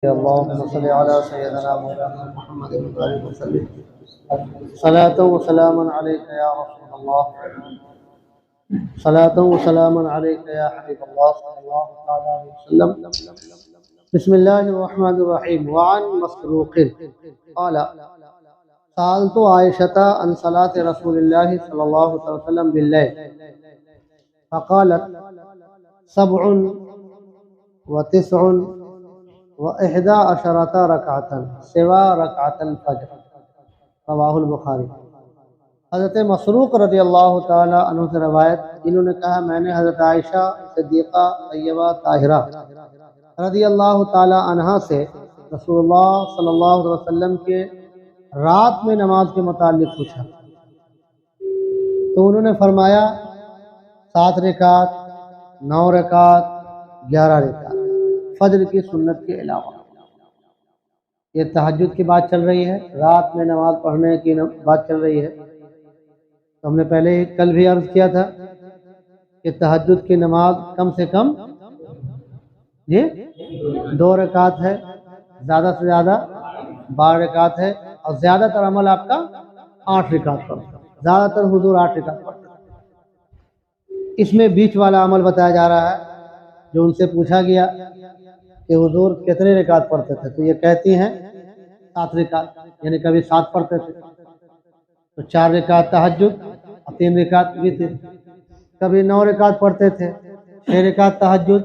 اللهم صل على سيدنا مولانا محمد وآله وسلم صلاة وسلاما عليك يا رسول الله صلاة وسلاما عليك يا حبيب الله صلى الله عليه وسلم بسم الله الرحمن الرحيم وعن مسروق قال سألت عائشة عن صلاة رسول الله صلى الله عليه وسلم بالليل فقالت 17 و11 رکعة سوا رکعة الفجر رواہ البخاری۔ حضرت مسروق رضی اللہ تعالی عنہ سے روایت، انہوں نے کہا میں نے حضرت عائشہ صدیقہ طیبہ طاہرہ رضی اللہ تعالی عنہ سے رسول اللہ صلی اللہ علیہ وسلم کے رات میں نماز کے متعلق پوچھا تو انہوں نے فرمایا 7 رکعت، 9 رکعت، 11 رکعت فجر کی سنت کے علاوہ۔ یہ تہجد کی بات چل رہی ہے، رات میں نماز پڑھنے کی بات چل رہی ہے۔ تو ہم نے پہلے کل بھی عرض کیا تھا کہ تہجد کی نماز کم سے کم 2 رکعت ہے، زیادہ سے زیادہ 12 رکعت ہے، اور زیادہ تر عمل آپ کا 8 رکعت پر، زیادہ تر حضور 8 رکعت پڑھتے ہیں۔ اس میں بیچ والا عمل بتایا جا رہا ہے جو ان سے پوچھا گیا کہ حضور کتنے رکعت پڑھتے تھے، تو یہ کہتی ہیں 7 رکعت، یعنی کبھی 7 پڑھتے تھے تو 4 رکعت تہجد اور 3 رکعت وتر، کبھی 9 رکعت پڑھتے تھے 6 رکعت تہجد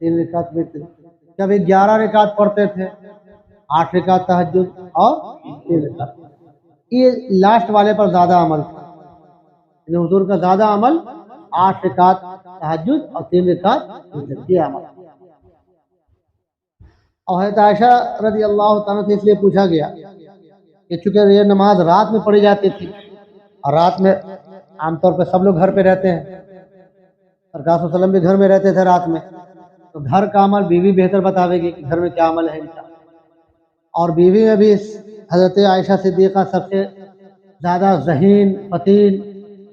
3 رکعت وتر، کبھی 11 رکعت پڑھتے تھے 8 رکعت تہجد اور 3 رکعت۔ یہ لاسٹ والے پر زیادہ عمل تھا، یعنی حضور کا زیادہ عمل 8 رکعت تہجد اور 3 رکعت وتر، یہ عمل۔ اور حضرت عائشہ رضی اللہ تعالیٰ سے اس لیے پوچھا گیا کہ چونکہ یہ نماز رات میں پڑھی جاتی تھی، اور رات میں عام طور پہ سب لوگ گھر پہ رہتے ہیں، سرکار صلی اللہ علیہ وسلم بھی گھر میں رہتے تھے رات میں، تو گھر کا عمل بیوی بہتر بتاوے گی کہ گھر میں کیا عمل ہے ان کا، اور بیوی میں بھی حضرت عائشہ صدیقہ سب سے زیادہ ذہین، فطین،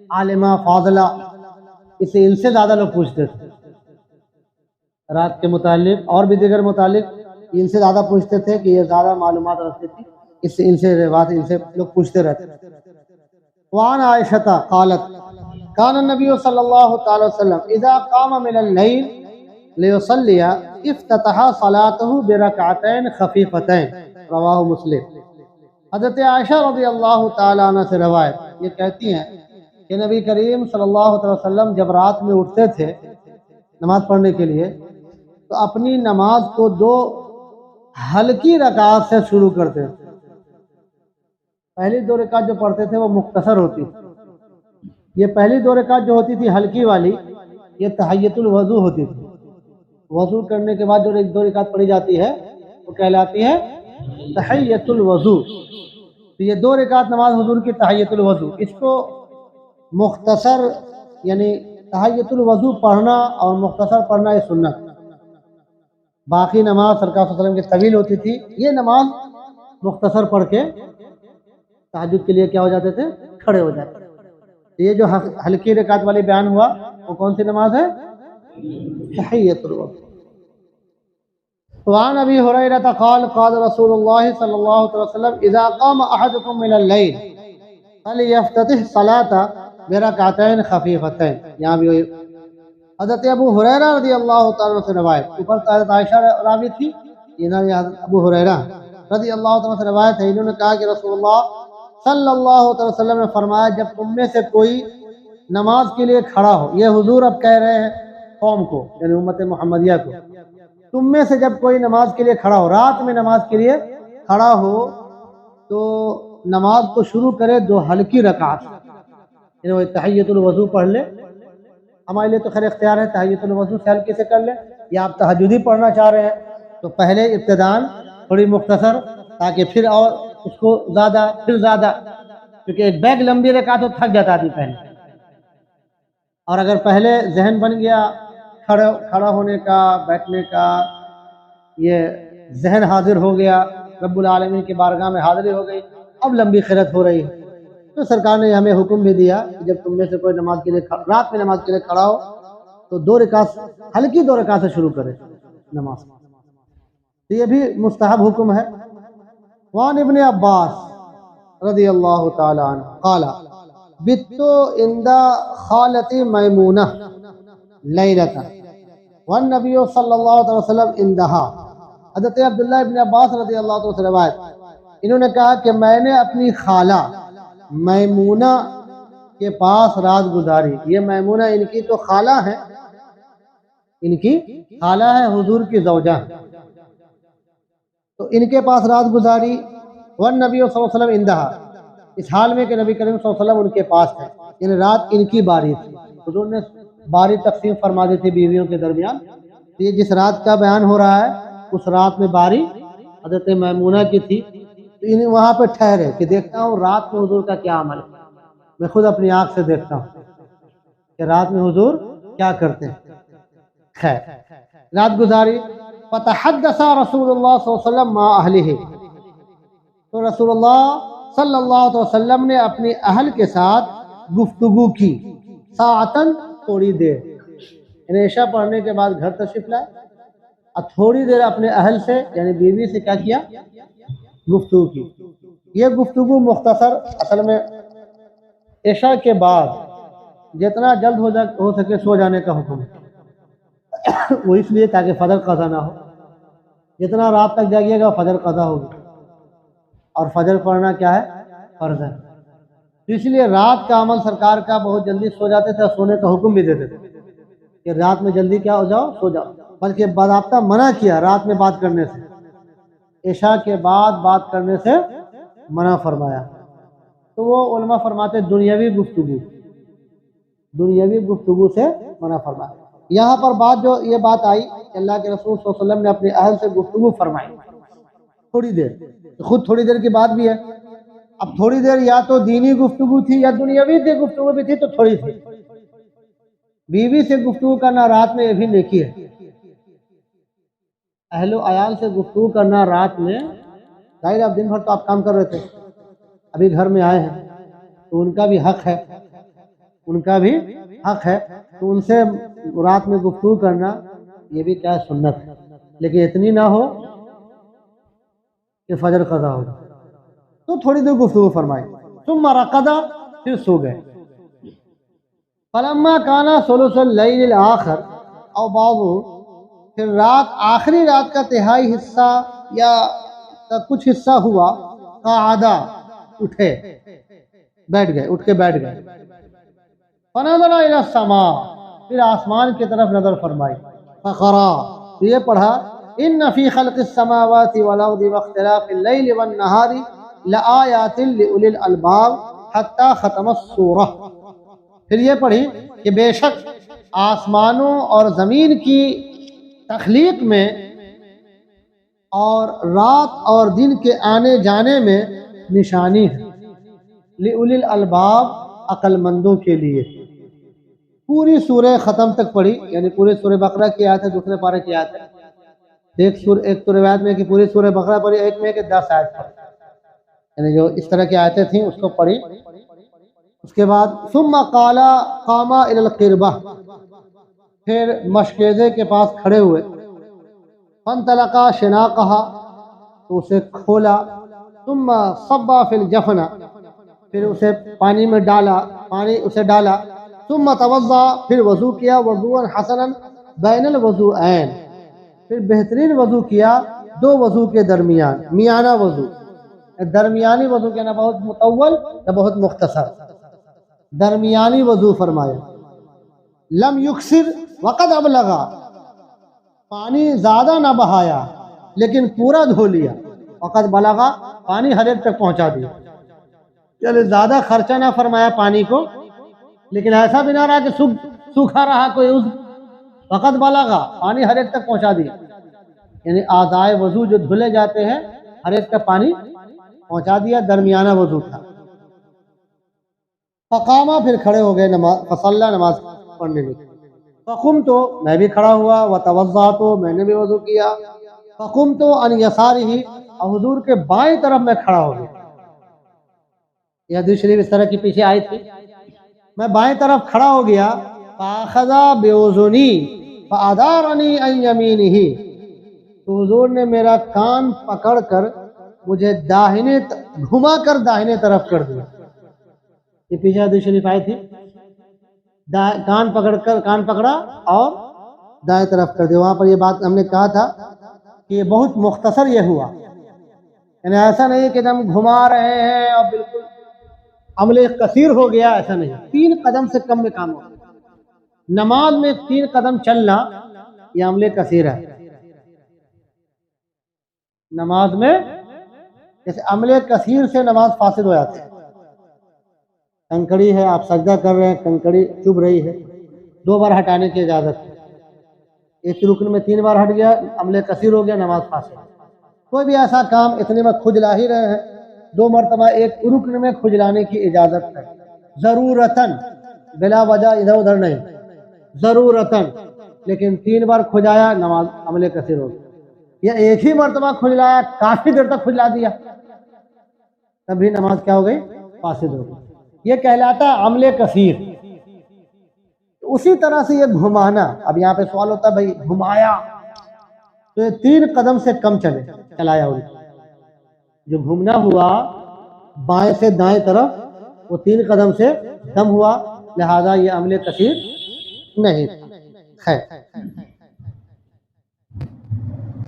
عالمہ، فاضلہ، اس سے ان سے زیادہ لوگ پوچھتے تھے رات کے متعلق، اور بھی دیگر متعلق ان سے زیادہ پوچھتے تھے کہ یہ زیادہ معلومات رکھتے تھے، اس سے ان سے لوگ پوچھتے رہتے تھے۔ وعن عائشہ قالت کان النبی صلی اللہ تعالی وسلم اذا قام من اللیل لیصلی افتتح صلاته برکعتین خفیفتین رواہ مسلم۔ حضرت عائشہ رضی اللہ تعالی عنہ سے روایت، یہ کہتی ہیں کہ نبی کریم صلی اللہ علیہ وسلم جب رات میں اٹھتے تھے نماز پڑھنے کے لیے تو اپنی نماز کو 2 ہلکی رکعات سے شروع کرتے تھے۔ پہلی 2 رکعت جو پڑھتے تھے وہ مختصر ہوتی تھی، یہ پہلی 2 رکعت جو ہوتی تھی ہلکی والی، یہ تحیۃ الوضو ہوتی تھی۔ وضو کرنے کے بعد جو 2 رکعت پڑھی جاتی ہے وہ کہلاتی ہے تحیۃ الوضو۔ تو یہ 2 رکعت نماز حضور کی تحیۃ الوضو، اس کو مختصر، یعنی تحیۃ الوضو پڑھنا اور مختصر پڑھنا یہ سنت۔ باقی نماز سرکار صلی اللہ علیہ وسلم کی طویل ہوتی تھی، یہ نماز مختصر پڑھ کے تہجد کے لیے کیا ہو جاتے تھے، کھڑے ہو جاتے تھے۔ یہ جو ہلکی رکعت والی بیان ہوا وہ کون سی نماز ہے، تحیۃ الوضو۔ وعن ابی ہریرہ قال قال رسول اللہ صلی اللہ علیہ وسلم اذا قام احدکم من اللیل فلیفتتح الصلاۃ برکعتین خفیفتین۔ یہاں بھی حضرت ابو ہریرہ رضی اللہ تعالیٰ سے روایت، اوپر حضرت عائشہ راوی تھی، ابو ہریرہ رضی اللہ تعالیٰ سے روایت ہے، انہوں نے کہا کہ رسول اللہ صلی اللہ علیہ وسلم نے فرمایا جب تم میں سے کوئی نماز کے لیے کھڑا ہو، یہ حضور اب کہہ رہے ہیں قوم کو، یعنی امت محمدیہ کو، تم میں سے جب کوئی نماز کے لیے کھڑا ہو، رات میں نماز کے لیے کھڑا ہو، تو نماز کو شروع کرے 2 ہلکی رکعت، یعنی وہ تحیۃ الوضو پڑھ لے۔ ہمارے لیے تو خیر اختیار ہے تحیۃ الوضو سے ہلکی سے کر لے، یا آپ تہجدی پڑھنا چاہ رہے ہیں تو پہلے ابتداءً تھوڑی مختصر، تاکہ پھر اور اس کو زیادہ پھر زیادہ، کیونکہ ایک بیگ لمبی رکعت تو تھک جاتا آدمی پہلے، اور اگر پہلے ذہن بن گیا کھڑا ہونے کا، بیٹھنے کا، یہ ذہن حاضر ہو گیا، رب العالمین کی بارگاہ میں حاضری ہو گئی، اب لمبی خیرت ہو رہی ہے، تو سرکار نے ہمیں حکم بھی دیا کہ جب تم میں سے کوئی نماز کے لیے رات میں نماز کے لیے کھڑا ہو تو 2 رکعت ہلکی 2 رکعت سے شروع کرے نماز۔ تو یہ بھی مستحب حکم ہے۔ وان ابن عباس رضی اللہ تعالی عنہ قال بت عند خالتی میمونہ لیلۃ والنبی صلی اللہ علیہ وسلم عندہا۔ حضرت عبداللہ ابن عباس رضی اللہ عنہ سے روایت، انہوں نے کہا کہ میں نے اپنی خالہ میمونہ کے پاس رات گزاری۔ یہ میمونہ ان کی تو خالہ ہے، ان کی خالہ ہے، حضور کی زوجہ، تو ان کے پاس رات گزاری۔ والنبی صلی اللہ علیہ وسلم عندہا، اس حال میں کہ نبی کریم صلی اللہ علیہ وسلم ان کے پاس ہے، یعنی رات ان کی باری تھی۔ حضور نے باری تقسیم فرما دی تھی بیویوں کے درمیان، یہ جس رات کا بیان ہو رہا ہے اس رات میں باری حضرت میمونہ کی تھی۔ تو انہیں وہاں پہ ٹھہرے کہ دیکھتا ہوں رات میں حضور کا کیا عمل ہے، میں خود اپنی آنکھ سے دیکھتا ہوں کہ رات میں حضور کیا کرتے ہیں۔ خیر، رات گزاری۔ فتحدث رسول اللہ صلی اللہ علیہ وسلم مع اہلہ، تو رسول اللہ صلی اللہ علیہ وسلم نے اپنی اہل کے ساتھ گفتگو کی، ساعتن تھوڑی دیر، یعنی عشاء پڑھنے کے بعد گھر تشریف لائے اور تھوڑی دیر اپنے اہل سے یعنی بیوی سے کیا کیا، گفتگو کی۔ یہ گفتگو مختصر، اصل میں عشاء کے بعد جتنا جلد ہو سکے سو جانے کا حکم ہے، وہ اس لیے تاکہ فجر قضا نہ ہو۔ جتنا رات تک جاگیے گا فجر قضا ہوگی، اور فجر پڑھنا کیا ہے، فرض ہے۔ تو اس لیے رات کا عمل سرکار کا بہت جلدی سو جاتے تھے اور سونے کا حکم بھی دیتے تھے کہ رات میں جلدی کیا ہو جاؤ، سو جاؤ، بلکہ باضابطہ منع کیا رات میں بات کرنے سے، عشاء کے بعد بات کرنے سے منع فرمایا۔ تو وہ علماء فرماتے دنیاوی گفتگو سے منع فرمایا۔ یہاں پر جو یہ بات آئی کہ اللہ کے رسول صلی اللہ علیہ وسلم نے اپنے اہل سے گفتگو فرمائی تھوڑی دیر، خود تھوڑی دیر کی بات بھی ہے۔ اب تھوڑی دیر یا تو دینی گفتگو تھی یا دنیاوی گفتگو بھی تھی، تو تھوڑی تھی۔ بیوی سے گفتگو کرنا رات میں یہ بھی نیکی ہے، اہل و عیال سے گفتگو کرنا رات میں، ظاہر اب دن بھر تو آپ کام کر رہے تھے، ابھی گھر میں آئے ہیں تو ان کا بھی حق ہے، تو ان سے رات میں گفتگو کرنا یہ بھی کیا سنت ہے، لیکن اتنی نہ ہو کہ فجر قضا ہو۔ تو تھوڑی دیر گفتگو فرمائی، ثم رقد، پھر سو گئے۔ فلما کانا ثلث اللیل الاخر او بعضہ، پھر آخری رات کا تہائی حصہ یا کچھ حصہ ہوا، قعدا، اٹھ کے بیٹھ گئے۔ فنظر الی السماء، پھر آسمان کی طرف نظر فرمائی، فقرا، یہ پڑھا، ان فی خلق السماوات والارض واختلاف اللیل والنہار لآیات لأولی الالباب حتی ختم السورہ۔ پھر یہ پڑھی کہ بے شک آسمانوں اور زمین کی تخلیق میں اور رات اور دن کے آنے جانے میں نشانی ہے، لأولی الالباب، عقل مندوں کے لیے۔ پوری سورہ ختم تک پڑھی، یعنی پورے سورہ بقرہ کی آیت ہے، دوسرے پارے کی آیت ہے۔ ایک تو روایت میں کہ پوری سورہ بقرہ پڑھی، ایک میں کہ 10 آیت پڑھی، یعنی جو اس طرح کی آیتیں تھیں اس کو پڑھی۔ اس کے بعد ثم قام الی القربہ، پھر مشکیزے کے پاس کھڑے ہوئے، فانطلقا شناقہا، تو اسے کھولا، ثم صب فی الجفن، پھر اسے پانی میں ڈالا، ثم توضا، پھر وضو کیا، وضوءا حسنا بین الوضوءین، پھر بہترین وضو کیا دو وضو کے درمیان، میانہ وضو، درمیانی وضو کیا، نہ بہت مطول نہ بہت مختصر، درمیانی وضو فرمایا۔ لم یکسر وقد ابلغا، پانی زیادہ نہ بہایا لیکن پورا دھو لیا، وقد بلغا، پانی ہر ایک تک پہنچا دیا، یعنی زیادہ خرچہ نہ فرمایا پانی کو، لیکن ایسا بھی نہ رہا کہ سوکھا رہا کوئی عضو، وقد بلغا، پانی ہر ایک تک پہنچا دیا، یعنی اعضائے وضو جو دھلے جاتے ہیں ہر ایک تک پانی پہنچا دیا، درمیانہ وضو تھا۔ فقامہ، پھر کھڑے ہو گئے فصلی، نماز پڑھنے لگے۔ فقمت، میں بھی کھڑا ہوا، وتوضأت، میں نے بھی وضو کیا، فقمت عن یسارہ، اور حضور کے بائیں طرف میں کھڑا ہو گیا۔ یہ حدیث شریف اس طرح کی پیچھے آئی تھی، میں بائیں طرف کھڑا ہو گیا، فاخذ باذنی فادارنی عن یمینہ، تو حضور نے میرا کان پکڑ کر مجھے گھما کر داہنے طرف کر دیا. یہ پیچھے حدیث شریف آئی تھی, کان پکڑا اور دائیں طرف کر دیا. وہاں پر یہ بات ہم نے کہا تھا کہ یہ بہت مختصر یہ ہوا, یعنی ایسا نہیں کہ ہم گھما رہے ہیں اور بالکل عمل کثیر ہو گیا, ایسا نہیں. 3 قدم سے کم میں کام ہو. نماز میں 3 قدم چلنا یہ عمل کثیر ہے. نماز میں جیسے عمل کثیر سے نماز فاسد ہو جاتی ہے. کنکڑی ہے, آپ سجدہ کر رہے ہیں, کنکڑی چبھ رہی ہے, 2 بار ہٹانے کی اجازت ہے. ایک رکن میں 3 بار ہٹ گیا, عمل کثیر ہو گیا, نماز فاسد. کوئی بھی ایسا کام اتنے میں کھجلا ہی رہے ہیں, 2 مرتبہ ایک رکن میں کھجلانے کی اجازت ہے, ضرورتاً, بلا وجہ ادھر ادھر نہیں, ضرورتاً. لیکن 3 بار کھجایا, نماز عمل کثیر ہو گیا. یا ایک ہی مرتبہ کھجلایا, کافی دیر تک کھجلا دیا, تب بھی نماز کیا ہو گئی؟ فاسد ہو گئی. یہ کہلاتا ہے عمل کثیر. اسی طرح سے یہ گھمانا. اب یہاں پہ سوال ہوتا ہے بھائی گھمایا تو یہ 3 قدم سے کم چلایا ہوا. جو گھومنا ہوا بائیں سے دائیں طرف, وہ 3 قدم سے کم ہوا, لہذا یہ عمل کثیر نہیں ہے.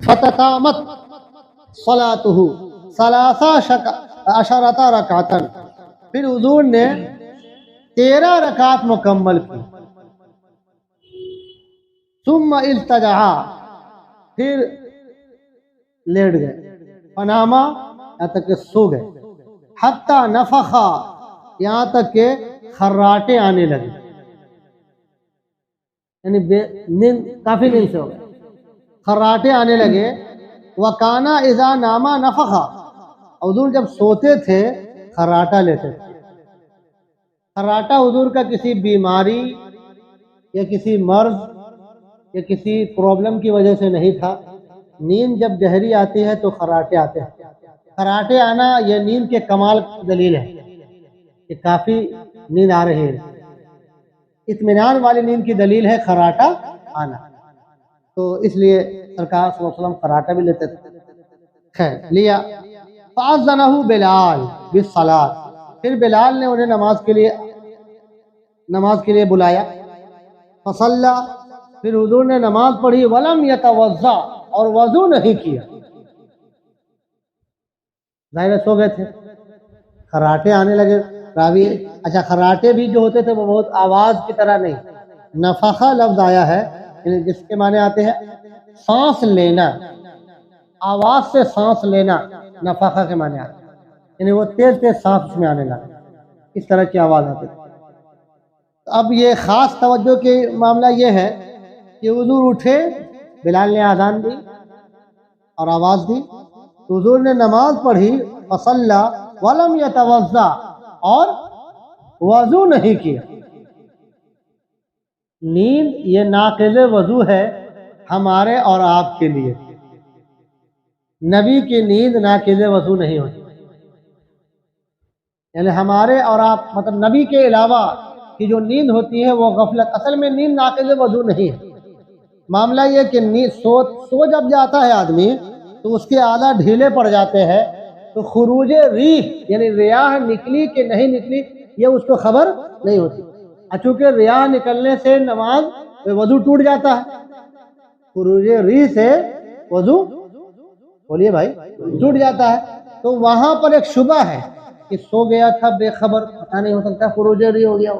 فتتامت صلاته 13 رکعتا. پھر حضور نے 13 رکعت مکمل کی. ثم التجع, پھر لیٹ گئے. فناما, یہاں تک کہ سو گئے. حتی نفخا, یہاں تک کہ خراٹے آنے لگے, یعنی کافی نیند سے ہو گئے, خراٹے آنے لگے. وکانا اذا ناما نفخا, حضور جب سوتے تھے خراٹا لیتے تھے. خراٹا حضور کا کسی بیماری یا کسی مرض یا کسی پرابلم کی وجہ سے نہیں تھا. نیند جب گہری آتی ہے تو خراٹے آتے ہیں. خراٹے آنا یہ نیند کے کمال دلیل ہے کہ کافی نیند آ رہی ہے. اطمینان والی نیند کی دلیل ہے خراٹا آنا. تو اس لیے سرکار صلی اللہ علیہ وسلم خراٹا بھی لیتے تھے. خیر لیا. فاذنہ بلال بالصلاۃ, پھر بلال نے انہیں نماز کے لیے بلایا. فصلی, پھر حضور نے نماز پڑھی. ولم یتوضا, اور وضو نہیں کیا. ظاہر سو گئے تھے, خراٹے آنے لگے. راوی اچھا, خراٹے بھی جو ہوتے تھے وہ بہت آواز کی طرح نہیں. نفخہ لفظ آیا ہے جس کے معنی آتے ہیں سانس لینا, آواز سے سانس لینا نفخہ کے معنی آتے ہیں. یعنی وہ تیز تیز سانس اس میں آنے لگا, اس طرح کی آواز آتی تھی. اب یہ خاص توجہ کے معاملہ یہ ہے کہ حضور اٹھے, بلال نے اذان دی اور آواز دی, تو حضور نے نماز پڑھی. فصلی ولم یتوضا, اور وضو نہیں کیا. نیند یہ ناقض وضو ہے ہمارے اور آپ کے لیے. نبی کی نیند ناقض وضو نہیں ہوتی. یعنی ہمارے اور آپ, مطلب نبی کے علاوہ کی جو نیند ہوتی ہے وہ غفلت. اصل میں نیند ناقض وضو نہیں ہے. معاملہ یہ کہ سو جب جاتا ہے آدمی تو اس کے اعضاء ڈھیلے پڑ جاتے ہیں, تو خروج ریح یعنی ریاح نکلی کہ نہیں نکلی یہ اس کو خبر نہیں ہوتی. چونکہ ریاح نکلنے سے نماز وضو ٹوٹ جاتا ہے, خروج ریح سے وضو, بولیے بھائی, ٹوٹ جاتا ہے. تو وہاں پر ایک شبہ ہے کہ سو گیا تھا بے خبر, پتہ نہیں ہو سکتا خروج ریح ہو گیا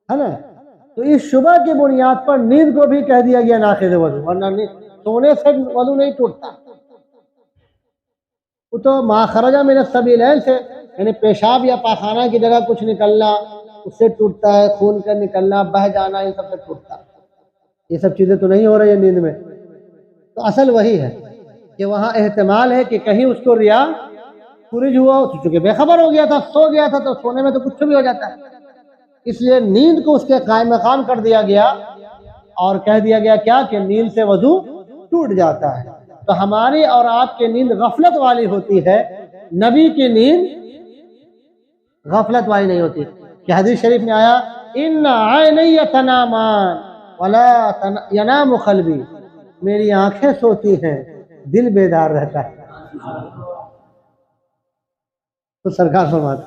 ہے نا. تو اس شبہ کی بنیاد پر نیند کو بھی کہہ دیا گیا ناقض وضو, ورنہ سونے سے وضو نہیں ٹوٹتا. وہ تو ما خرج من السبیلین سے, یعنی پیشاب یا پاخانہ کی جگہ کچھ نکلنا اس سے ٹوٹتا ہے, خون کا نکلنا, بہہ جانا, یہ سب سے ٹوٹتا ہے. یہ سب چیزیں تو نہیں ہو رہی ہیں نیند میں. تو اصل وہی ہے کہ وہاں احتمال ہے کہ کہیں اس کو ریا خروج ہوا, چونکہ بے خبر ہو گیا تھا, سو گیا تھا, تو سونے میں تو کچھ بھی ہو جاتا ہے. اس لیے نیند کو اس کے قائم مقام کر دیا گیا اور کہہ دیا گیا کیا کہ نیند سے وضو ٹوٹ جاتا ہے. تو ہماری اور آپ کی نیند غفلت والی ہوتی ہے, نبی کی نیند غفلت والی نہیں ہوتی. کہ حدیث شریف میں آیا ان عینی تنامان ولا ینام قلبی, میری آنکھیں سوتی ہیں دل بیدار رہتا ہے. تو سرکار فرماتے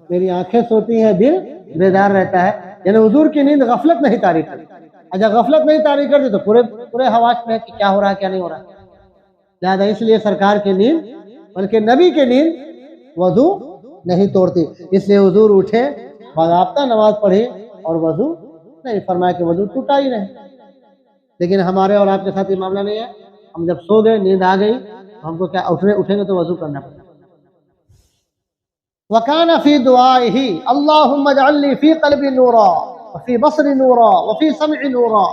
میری آنکھیں سوتی ہیں دل بیدار رہتا ہے، یعنی حضور کی نیند غفلت نہیں طاری کرتی. اچھا غفلت نہیں طاری کرتی تو پورے حواس میں کہ کیا ہو رہا ہے کیا نہیں ہو رہا ہے. لہذا اس لیے سرکار کی نیند بلکہ نبی کی نیند وضو نہیں توڑتی. اس لیے حضور اٹھے، باضابطہ نماز پڑھی اور وضو نہیں فرمایا کہ وضو ٹوٹا ہی نہیں. لیکن ہمارے اور آپ کے ساتھ یہ معاملہ نہیں ہے. ہم جب سو گئے نیند آ گئی ہم کو کیا اٹھیں گے تو وضو کرنا پڑے. وَكَانَ فِي دُعَائِهِ اللَّهُمَّ اجْعَلْ لِي فِي قَلْبِي نُورًا وَفِي بَصَرِي نُورًا وَفِي سَمْعِي نُورًا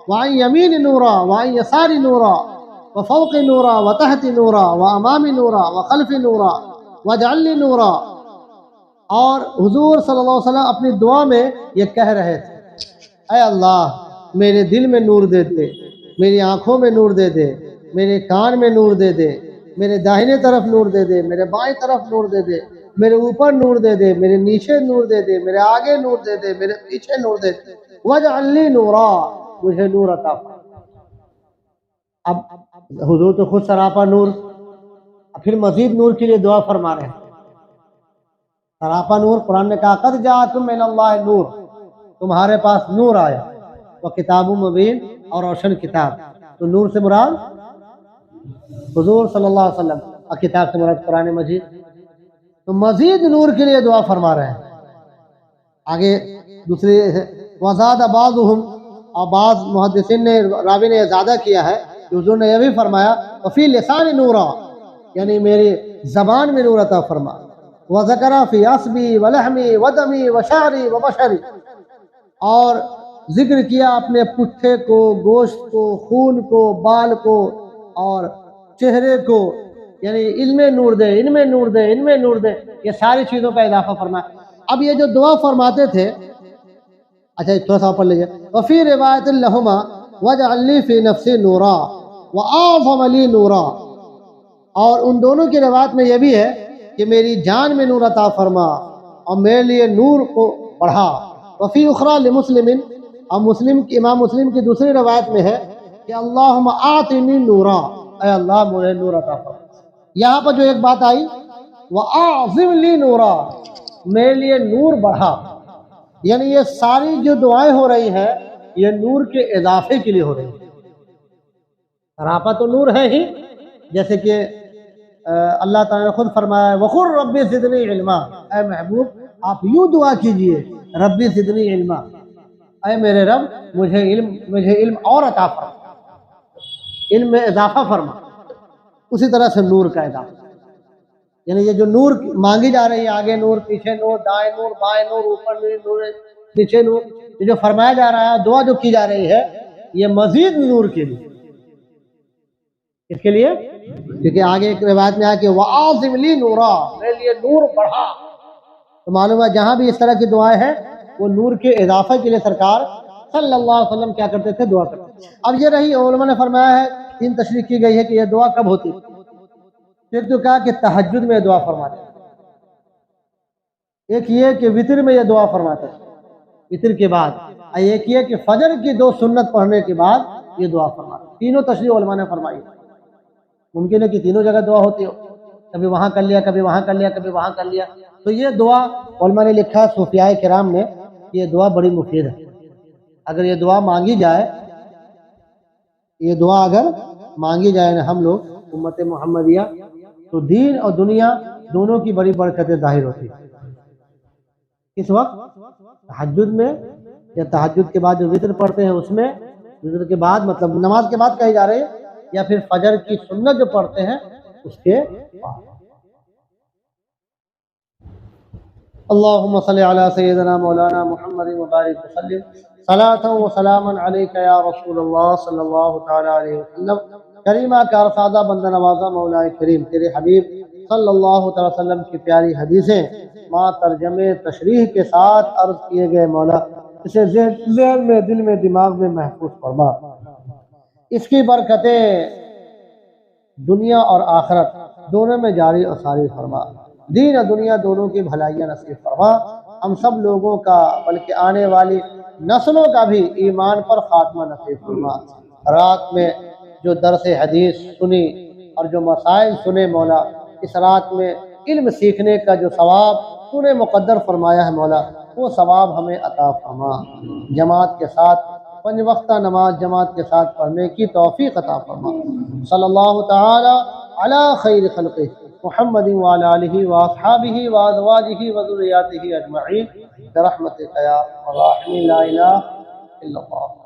وَعَنْ يَمِينِي نُورًا وَعَنْ يَسَارِي نُورًا وَفَوْقِي نُورًا وَتَحْتِي نُورًا وَأَمَامِي نُورًا وَخَلْفِي نُورًا وَاجْعَلْ لِي نُورًا. اور حضور صلی اللہ علیہ وسلم اپنی دعا میں یہ کہہ رہے تھے اے اللہ میرے دل میں نور دے دے، میری آنکھوں میں نور دے دے، میرے کان میں نور دے دے، میرے داہنے طرف نور دے دے، میرے بائیں طرف نور دے دے، میرے اوپر نور دے دے، میرے نیچے نور دے دے، میرے آگے نور دے دے، میرے پیچھے نور دے دے. وَاجْعَلْ لِي نُورًا، مجھے نور عطا فرما. اب حضور تو خود سراپا نور، پھر مزید نور کے لیے دعا فرما رہے ہیں. سراپا نور، قرآن نے کہا قد جاءکم من اللہ نور، تمہارے پاس نور آیا، وکتاب مبین، اور روشن کتاب. تو نور سے مراد حضور صلی اللہ علیہ وسلم، اور کتاب سے مراد قرآن مجید. تو مزید نور کے لیے دعا فرما رہے ہیں. آگے دوسری وزاد بعضهم، اور بعض محدثین نے راوی نے زیادہ کیا ہے کہ حضور نے یہ بھی فرمایا وفی لسان نورا، یعنی میری زبان میں نور عطا فرما. وذکر فی عصبی ولحمی ودمی وشعری وبشری، اور ذکر کیا اپنے پٹھے کو، گوشت کو، خون کو، بال کو اور چہرے کو، یعنی ان میں نور دے، ان میں نور دے، ان میں نور دے، یہ ساری چیزوں کا اضافہ فرمایا. اب یہ جو دعا فرماتے تھے، اچھا تھوڑا سا پڑھ لیجیے. وفی روایت لہما واجعل لی فی نفسی نورا واعظم لی نورا، اور ان دونوں کی روایت میں یہ بھی ہے کہ میری جان میں نور عطا فرما اور میرے لیے نور کو بڑھا. وفی اخری لمسلم، اور امام مسلم کی دوسری روایت میں ہے کہ اللہم آتنی نورا، اے اللہ مجھے نور عطا فرما. یہاں پر جو ایک بات آئی وَأَعْظِمْ لِي نُورًا، میرے لیے نور بڑھا، یعنی یہ ساری جو دعائیں ہو رہی ہیں یہ نور کے اضافے کے لیے ہو رہی ہیں. سراپا تو نور ہے ہی، جیسے کہ اللہ تعالیٰ نے خود فرمایا وَقُلْ رَبِّ زِدْنِي عِلْمًا، اے محبوب آپ یوں دعا کیجئے ربی زدنی علما، اے میرے رب مجھے علم اور عطا فرما، علم میں اضافہ فرما. اسی طرح سے نور کا اضافہ، یعنی یہ جو نور مانگی جا رہی ہے، آگے نور، پیچھے نور، دائیں نور، بائیں نور، اوپر نور، نیچے نور، یہ جو فرمایا جا رہا ہے، دعا جو کی جا رہی ہے، یہ مزید نور کے لیے. اس کے لیے کیونکہ آگے ایک روایت میں آیا کہ وَأَعْظِمْ لِي نُورًا، میرے لیے نور بڑھا. تو معلوم ہے جہاں بھی اس طرح کی دعائیں ہیں وہ نور کے اضافے کے لیے سرکار صلی اللہ علیہ وسلم کیا کرتے تھے؟ دعا کرتے تھے. اب یہ رہی، علماء نے فرمایا ہے، تین تشریح کی گئی ہے کہ یہ دعا کب ہوتی. ایک تو کہا کہ تہجد میں یہ دعا فرماتے ہیں، ایک یہ کہ وتر میں یہ دعا فرماتے ہیں وتر کے بعد، اور ایک یہ کہ فجر کی 2 سنت پڑھنے کے بعد یہ دعا فرماتے ہیں. تینوں تشریح علماء نے فرمائی. ممکن ہے کہ تینوں جگہ دعا ہوتی ہو، کبھی وہاں کر لیا، کبھی وہاں کر لیا، کبھی وہاں کر لیا. تو یہ دعا علماء نے لکھا، صوفیاء کرام نے، یہ دعا بڑی مفید ہے. اگر یہ دعا مانگی جائے، یہ دعا اگر مانگی جائے نا ہم لوگ امت محمدیہ، تو دین اور دنیا دونوں کی بڑی برکتیں ظاہر ہوتی ہیں. اس وقت تہجد میں یا تہجد کے بعد جو وتر پڑھتے ہیں اس میں، وتر کے بعد مطلب نماز کے بعد کہی جا رہی ہے، یا پھر فجر کی سنت جو پڑھتے ہیں اس کے بعد. اللہم صلی علی سیدنا مولانا محمد مبارک وسلم صلاۃ و سلاما علیک یا رسول اللہ صلی اللہ تعالی علیہ وسلم. کریمہ کارسادہ بندہ نوازہ مولا کریم، تیرے حبیب صلی اللہ تعالی وسلم کی پیاری حدیثیں ماں ترجمے تشریح کے ساتھ عرض کیے گئے مولا اسے ذہن میں، دل میں، دماغ میں محفوظ فرما. اس کی برکتیں دنیا اور آخرت دونوں میں جاری اور ساری فرما. دین اور دنیا دونوں کی بھلائیاں نصیب فرما. ہم سب لوگوں کا بلکہ آنے والی نسلوں کا بھی ایمان پر خاتمہ نصیب فرما. رات میں جو درس حدیث سنی اور جو مسائل سنے مولا، اس رات میں علم سیکھنے کا جو ثواب تو نے مقدر فرمایا ہے مولا، وہ ثواب ہمیں عطا فرما، جماعت کے ساتھ 5 وقتہ نماز جماعت کے ساتھ پڑھنے کی توفیق عطا فرما۔ صلی اللہ تعالی علی خیر خلقہ محمد وعلی آلہ واصحابہ وازواجہ وذریاتہ اجمعین برحمتک یا ارحم الراحمین، لا الہ الا اللہ۔